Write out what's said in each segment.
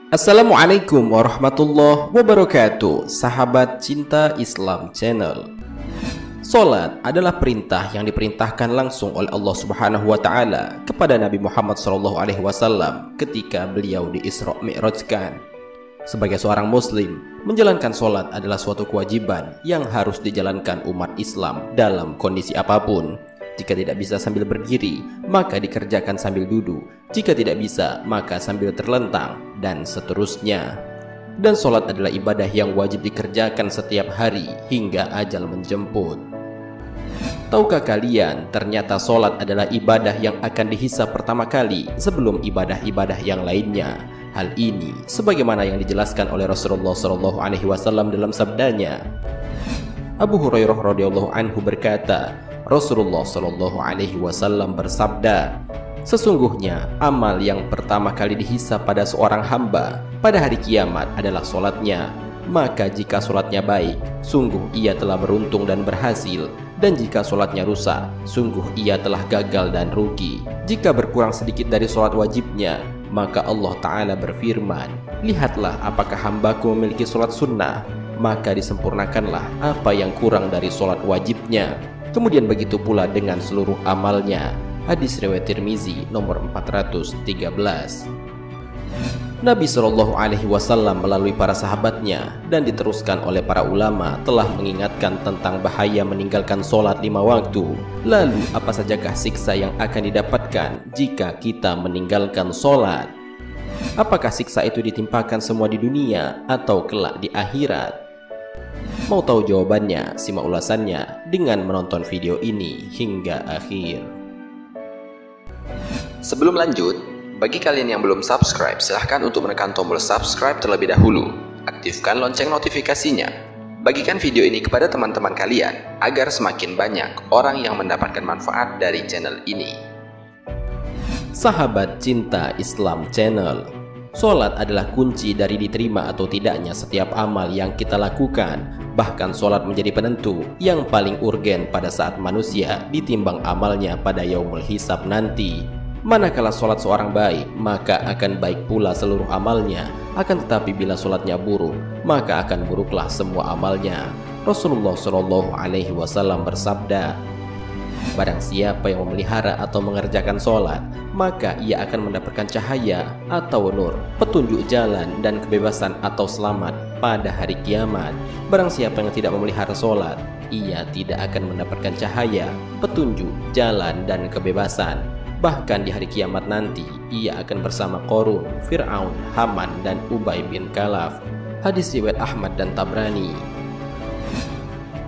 Assalamualaikum warahmatullahi wabarakatuh, sahabat cinta Islam Channel. Salat adalah perintah yang diperintahkan langsung oleh Allah Subhanahu wa taala kepada Nabi Muhammad SAW ketika beliau di-Isra Mi'rajkan. Sebagai seorang muslim, menjalankan salat adalah suatu kewajiban yang harus dijalankan umat Islam dalam kondisi apapun. Jika tidak bisa sambil berdiri, maka dikerjakan sambil duduk. Jika tidak bisa, maka sambil terlentang, dan seterusnya. Dan salat adalah ibadah yang wajib dikerjakan setiap hari hingga ajal menjemput. Tahukah kalian, ternyata salat adalah ibadah yang akan dihisab pertama kali sebelum ibadah-ibadah yang lainnya. Hal ini sebagaimana yang dijelaskan oleh Rasulullah SAW dalam sabdanya. Abu Hurairah radhiyallahu anhu berkata, Rasulullah SAW bersabda, sesungguhnya amal yang pertama kali dihisab pada seorang hamba pada hari kiamat adalah solatnya. Maka jika solatnya baik, sungguh ia telah beruntung dan berhasil. Dan jika solatnya rusak, sungguh ia telah gagal dan rugi. Jika berkurang sedikit dari solat wajibnya, maka Allah Ta'ala berfirman, lihatlah apakah hambaku memiliki solat sunnah, maka disempurnakanlah apa yang kurang dari solat wajibnya. Kemudian begitu pula dengan seluruh amalnya. Hadis riwayat Tirmizi nomor 413. Nabi SAW melalui para sahabatnya dan diteruskan oleh para ulama telah mengingatkan tentang bahaya meninggalkan sholat 5 waktu. Lalu apa sajakah siksa yang akan didapatkan jika kita meninggalkan sholat? Apakah siksa itu ditimpakan semua di dunia atau kelak di akhirat? Mau tahu jawabannya? Simak ulasannya dengan menonton video ini hingga akhir. Sebelum lanjut, bagi kalian yang belum subscribe, silahkan untuk menekan tombol subscribe terlebih dahulu. Aktifkan lonceng notifikasinya. Bagikan video ini kepada teman-teman kalian agar semakin banyak orang yang mendapatkan manfaat dari channel ini. Sahabat cinta Islam Channel, salat adalah kunci dari diterima atau tidaknya setiap amal yang kita lakukan. Bahkan salat menjadi penentu yang paling urgen pada saat manusia ditimbang amalnya pada yaumul hisab nanti. Manakala salat seorang baik, maka akan baik pula seluruh amalnya. Akan tetapi bila salatnya buruk, maka akan buruklah semua amalnya. Rasulullah SAW bersabda, barang siapa yang memelihara atau mengerjakan sholat, maka ia akan mendapatkan cahaya atau nur, petunjuk jalan dan kebebasan atau selamat pada hari kiamat. Barang siapa yang tidak memelihara sholat, ia tidak akan mendapatkan cahaya, petunjuk, jalan dan kebebasan. Bahkan di hari kiamat nanti, ia akan bersama Qarun, Fir'aun, Haman dan Ubay bin Khalaf. Hadis riwayat Ahmad dan Tabrani.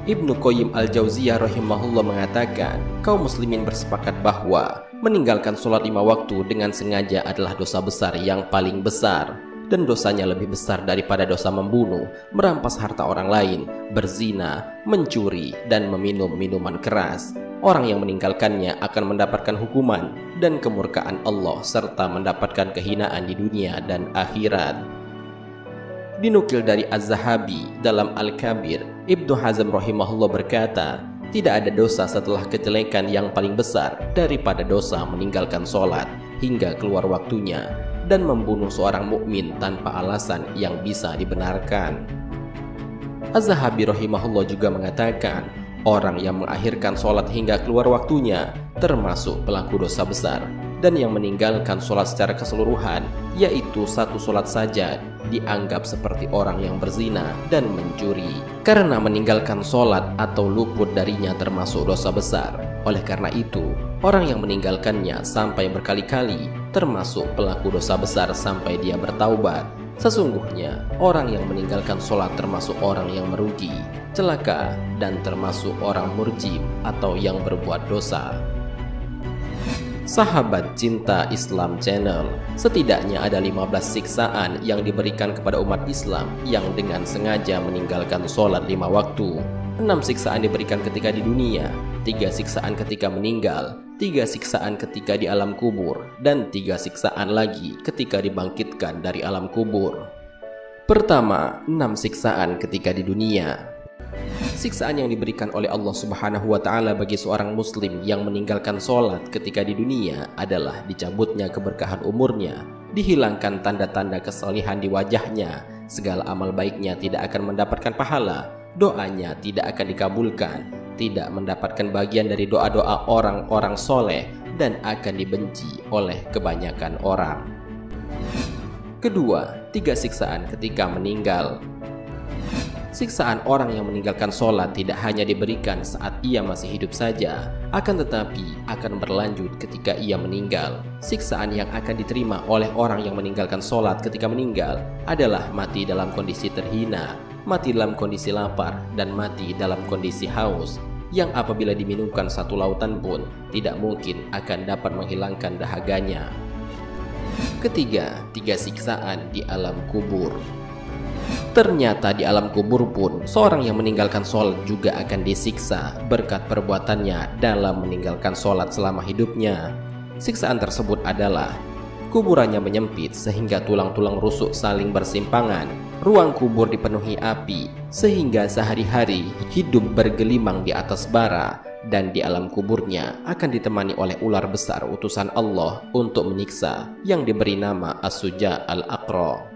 Ibnu Qayyim al-Jauziyah rahimahullah mengatakan, kaum muslimin bersepakat bahwa meninggalkan sholat 5 waktu dengan sengaja adalah dosa besar yang paling besar, dan dosanya lebih besar daripada dosa membunuh, merampas harta orang lain, berzina, mencuri, dan meminum minuman keras. Orang yang meninggalkannya akan mendapatkan hukuman dan kemurkaan Allah serta mendapatkan kehinaan di dunia dan akhirat. Dinukil dari Az-Zahabi dalam Al-Kabir, Ibnu Hazm rahimahullah berkata, tidak ada dosa setelah kejelekan yang paling besar daripada dosa meninggalkan sholat hingga keluar waktunya dan membunuh seorang mukmin tanpa alasan yang bisa dibenarkan. Az-Zahabi rahimahullah juga mengatakan, orang yang mengakhirkan sholat hingga keluar waktunya termasuk pelaku dosa besar, dan yang meninggalkan sholat secara keseluruhan, yaitu satu sholat saja, dianggap seperti orang yang berzina dan mencuri. Karena meninggalkan sholat atau luput darinya termasuk dosa besar. Oleh karena itu, orang yang meninggalkannya sampai berkali-kali termasuk pelaku dosa besar sampai dia bertaubat. Sesungguhnya, orang yang meninggalkan sholat termasuk orang yang merugi, celaka, dan termasuk orang murjim atau yang berbuat dosa. Sahabat cinta Islam Channel, setidaknya ada 15 siksaan yang diberikan kepada umat Islam yang dengan sengaja meninggalkan sholat 5 waktu. 6 siksaan diberikan ketika di dunia, 3 siksaan ketika meninggal, 3 siksaan ketika di alam kubur, dan 3 siksaan lagi ketika dibangkitkan dari alam kubur. Pertama, 6 siksaan ketika di dunia. Siksaan yang diberikan oleh Allah Subhanahu wa Ta'ala bagi seorang muslim yang meninggalkan sholat ketika di dunia adalah dicabutnya keberkahan umurnya, dihilangkan tanda-tanda kesalehan di wajahnya, segala amal baiknya tidak akan mendapatkan pahala, doanya tidak akan dikabulkan, tidak mendapatkan bagian dari doa-doa orang-orang soleh, dan akan dibenci oleh kebanyakan orang. Kedua, 3 siksaan ketika meninggal. Siksaan orang yang meninggalkan sholat tidak hanya diberikan saat ia masih hidup saja, akan tetapi akan berlanjut ketika ia meninggal. Siksaan yang akan diterima oleh orang yang meninggalkan sholat ketika meninggal adalah mati dalam kondisi terhina, mati dalam kondisi lapar, dan mati dalam kondisi haus, yang apabila diminumkan satu lautan pun tidak mungkin akan dapat menghilangkan dahaganya. Ketiga, 3 siksaan di alam kubur. Ternyata di alam kubur pun seorang yang meninggalkan sholat juga akan disiksa berkat perbuatannya dalam meninggalkan sholat selama hidupnya. Siksaan tersebut adalah kuburannya menyempit sehingga tulang-tulang rusuk saling bersimpangan, ruang kubur dipenuhi api sehingga sehari-hari hidup bergelimang di atas bara, dan di alam kuburnya akan ditemani oleh ular besar utusan Allah untuk menyiksa yang diberi nama As-Suja Al-Aqra.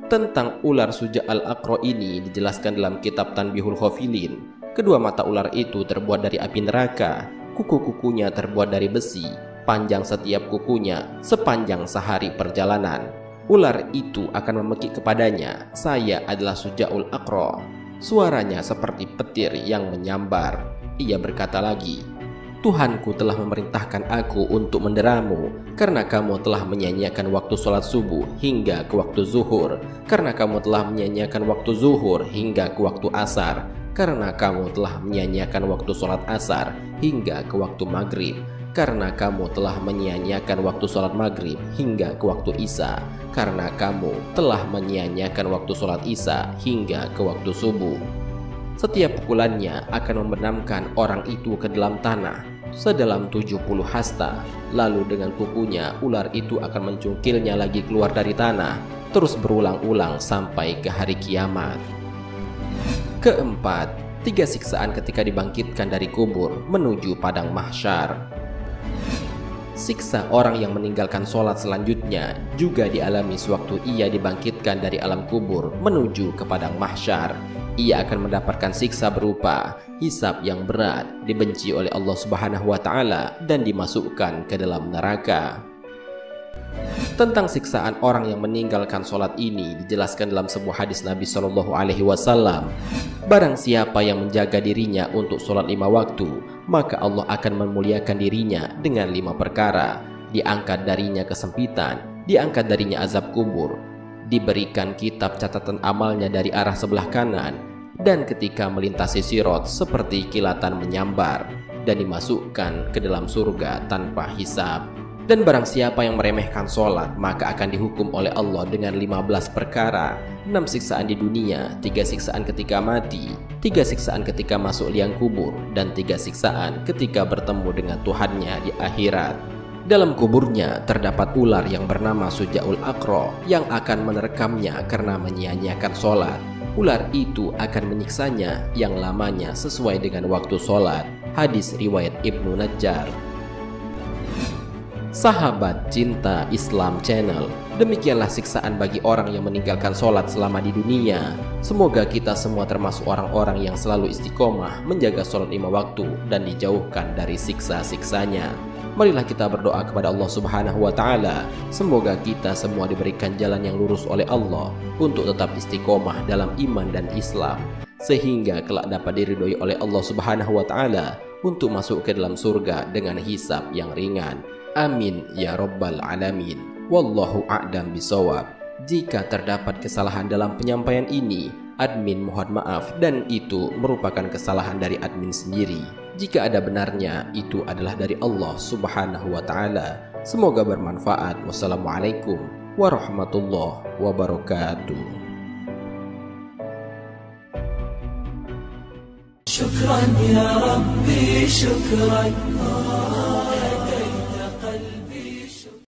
Tentang ular Suja Al-Aqra ini dijelaskan dalam kitab Tanbihul Ghafilin. Kedua mata ular itu terbuat dari api neraka, kuku-kukunya terbuat dari besi, panjang setiap kukunya sepanjang sehari perjalanan. Ular itu akan memekik kepadanya, "Saya adalah Sujaul Aqra." Suaranya seperti petir yang menyambar. Ia berkata lagi, "Tuhanku telah memerintahkan aku untuk menderamu, karena kamu telah menyanyiakan waktu sholat subuh hingga ke waktu zuhur, karena kamu telah menyanyiakan waktu zuhur hingga ke waktu asar, karena kamu telah menyanyiakan waktu sholat asar hingga ke waktu maghrib, karena kamu telah menyanyiakan waktu sholat maghrib hingga ke waktu isya, karena kamu telah menyanyiakan waktu sholat isya hingga ke waktu subuh." Setiap pukulannya akan membenamkan orang itu ke dalam tanah sedalam 70 hasta. Lalu dengan kukunya ular itu akan mencungkilnya lagi keluar dari tanah, terus berulang-ulang sampai ke hari kiamat. Keempat, 3 siksaan ketika dibangkitkan dari kubur menuju padang mahsyar. Siksa orang yang meninggalkan sholat selanjutnya juga dialami sewaktu ia dibangkitkan dari alam kubur menuju ke padang mahsyar. Ia akan mendapatkan siksa berupa hisab yang berat, dibenci oleh Allah Subhanahu wa Ta'ala, dan dimasukkan ke dalam neraka. Tentang siksaan orang yang meninggalkan sholat ini dijelaskan dalam sebuah hadis Nabi Shallallahu Alaihi Wasallam. Barang siapa yang menjaga dirinya untuk sholat 5 waktu, maka Allah akan memuliakan dirinya dengan 5 perkara. Diangkat darinya kesempitan, diangkat darinya azab kubur, diberikan kitab catatan amalnya dari arah sebelah kanan, dan ketika melintasi sirot seperti kilatan menyambar, dan dimasukkan ke dalam surga tanpa hisab. Dan barang siapa yang meremehkan sholat, maka akan dihukum oleh Allah dengan 15 perkara, 6 siksaan di dunia, 3 siksaan ketika mati, 3 siksaan ketika masuk liang kubur, dan 3 siksaan ketika bertemu dengan Tuhannya di akhirat. Dalam kuburnya terdapat ular yang bernama Sujaul Aqra yang akan menerkamnya karena menyia-nyiakan sholat. Ular itu akan menyiksanya yang lamanya sesuai dengan waktu sholat. Hadis riwayat Ibnu Najjar. Sahabat Cinta Islam Channel, demikianlah siksaan bagi orang yang meninggalkan sholat selama di dunia. Semoga kita semua termasuk orang-orang yang selalu istiqomah menjaga sholat 5 waktu dan dijauhkan dari siksa-siksanya. Marilah kita berdoa kepada Allah Subhanahu wa Ta'ala. Semoga kita semua diberikan jalan yang lurus oleh Allah untuk tetap istiqomah dalam iman dan Islam, sehingga kelak dapat diridhoi oleh Allah Subhanahu wa Ta'ala untuk masuk ke dalam surga dengan hisab yang ringan. Amin ya Rabbal Alamin. Wallahu a'lam bisawab. Jika terdapat kesalahan dalam penyampaian ini, admin mohon maaf, dan itu merupakan kesalahan dari admin sendiri. Jika ada benarnya, itu adalah dari Allah Subhanahu wa Ta'ala. Semoga bermanfaat. Wassalamualaikum warahmatullahi wabarakatuh. Syukran ya Rabbi, syukran.